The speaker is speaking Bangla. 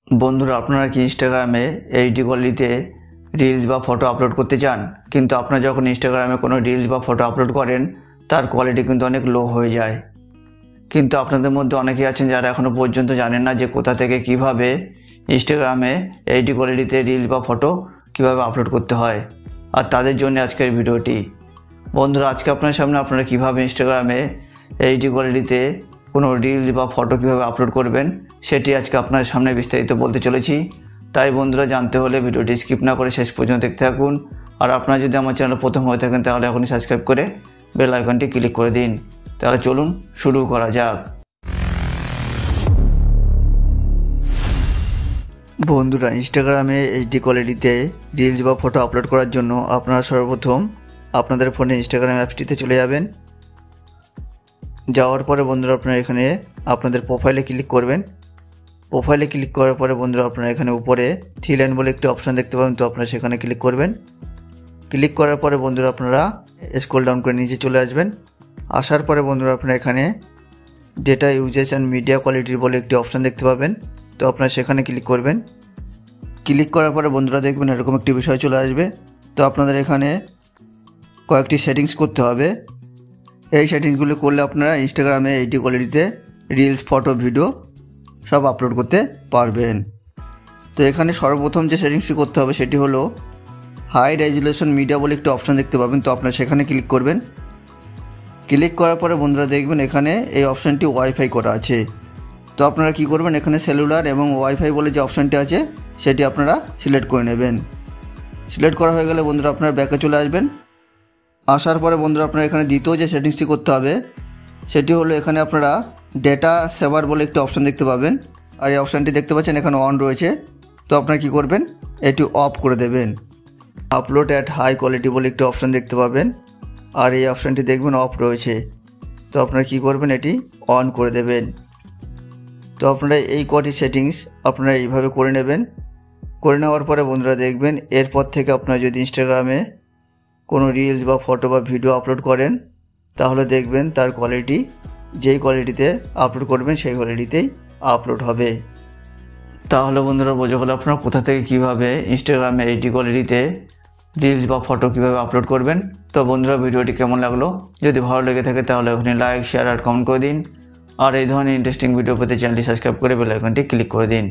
বন্ধুরা, আপনারা কি ইনস্টাগ্রামে এইচডি কোয়ালিটিতে রিলস বা ফটো আপলোড করতে চান, কিন্তু আপনারা যখন ইনস্টাগ্রামে কোনো রিলস বা ফটো আপলোড করেন তার কোয়ালিটি কিন্তু অনেক লো হয়ে যায়। কিন্তু আপনাদের মধ্যে অনেকেই আছেন যারা এখনও পর্যন্ত জানেন না যে কোথা থেকে কিভাবে ইনস্টাগ্রামে এইচডি কোয়ালিটিতে রিলস বা ফটো কিভাবে আপলোড করতে হয়, আর তাদের জন্য আজকের ভিডিওটি। বন্ধুরা, আজকে আপনার সামনে আপনারা কিভাবে ইনস্টাগ্রামে এইচডি কোয়ালিটিতে কোনো রিলস বা ফটো কীভাবে আপলোড করবেন সেটি আজকে আপনার সামনে বিস্তারিত বলতে চলেছি। তাই বন্ধুরা, জানতে হলে ভিডিওটি স্কিপ না করে শেষ পর্যন্ত দেখতে থাকুন। আর আপনারা যদি আমার চ্যানেল প্রথম হয়ে থাকেন তাহলে এখনই সাবস্ক্রাইব করে বেল আইকনটি ক্লিক করে দিন। তাহলে চলুন শুরু করা যাক। বন্ধুরা, ইনস্টাগ্রামে এইচডি কোয়ালিটিতে রিলস বা ফটো আপলোড করার জন্য আপনারা সর্বপ্রথম আপনাদের ফোনে ইনস্টাগ্রাম অ্যাপসটিতে চলে যাবেন। যাওয়ার পরে বন্ধুরা আপনারা এখানে আপনাদের প্রোফাইলে ক্লিক করবেন। প্রোফাইলে ক্লিক করার পরে বন্ধুরা আপনারা এখানে উপরে থ্রি লাইন বলে একটি অপশান দেখতে পাবেন, তো আপনারা সেখানে ক্লিক করবেন। ক্লিক করার পরে বন্ধুরা আপনারা স্ক্রল ডাউন করে নিচে চলে আসবেন। আসার পরে বন্ধুরা আপনারা এখানে ডেটা ইউজেস অ্যান্ড মিডিয়া কোয়ালিটির বলে একটি অপশান দেখতে পাবেন, তো আপনারা সেখানে ক্লিক করবেন। ক্লিক করার পরে বন্ধুরা দেখবেন এরকম একটি বিষয় চলে আসবে। তো আপনাদের এখানে কয়েকটি সেটিংস করতে হবে। এই সেটিংসগুলো করলে আপনারা ইনস্টাগ্রামে এইচডি কোয়ালিটিতে রিলস, ফটো, ভিডিও সব আপলোড করতে পারবেন। তো এখানে সর্বপ্রথম যে সেটিংসটি করতে হবে সেটি হলো হাই রেজুলেশন মিডিয়া বলে একটি অপশান দেখতে পাবেন, তো আপনারা সেখানে ক্লিক করবেন। ক্লিক করার পরে বন্ধুরা দেখবেন এখানে এই অপশানটি ওয়াইফাই করা আছে। তো আপনারা কি করবেন, এখানে সেলুলার এবং ওয়াইফাই বলে যে অপশানটি আছে সেটি আপনারা সিলেক্ট করে নেবেন। সিলেক্ট করা হয়ে গেলে বন্ধুরা আপনারা ব্যাকে চলে আসবেন। আসার পরে বন্ধুরা আপনারা এখানে দ্বিতীয় যে সেটিংসটি করতে হবে সেটি হলো এখানে আপনারা ডেটা সেভার বলে একটি অপশান দেখতে পাবেন, আর এই অপশানটি দেখতে পাচ্ছেন এখানে অন রয়েছে। তো আপনারা কি করবেন, এটি অফ করে দেবেন। আপলোড অ্যাট হাই কোয়ালিটি বলে একটি অপশান দেখতে পাবেন, আর এই অপশানটি দেখবেন অফ রয়েছে। তো আপনারা কি করবেন, এটি অন করে দেবেন। তো আপনারা এই কটি সেটিংস আপনারা এইভাবে করে নেবেন। করে নেওয়ার পরে বন্ধুরা দেখবেন এরপর থেকে আপনারা যদি ইনস্টাগ্রামে কোনো রিলস বা ফটো বা ভিডিও আপলোড করেন তাহলে দেখবেন তার কোয়ালিটি যেই কোয়ালিটিতে আপলোড করবেন সেই কোয়ালিটিতেই আপলোড হবে। তাহলে বন্ধুরা বোঝা গেল আপনারা কোথা থেকে কীভাবে ইনস্টাগ্রামে এইচডি কোয়ালিটিতে রিলস বা ফটো কীভাবে আপলোড করবেন। তো বন্ধুরা, ভিডিওটি কেমন লাগলো? যদি ভালো লেগে থাকে তাহলে ওখানে লাইক, শেয়ার আর কমেন্ট করে দিন। আর এই ধরনের ইন্টারেস্টিং ভিডিও পেতে চ্যানেলটি সাবস্ক্রাইব করে বেল আইকনটি ক্লিক করে দিন।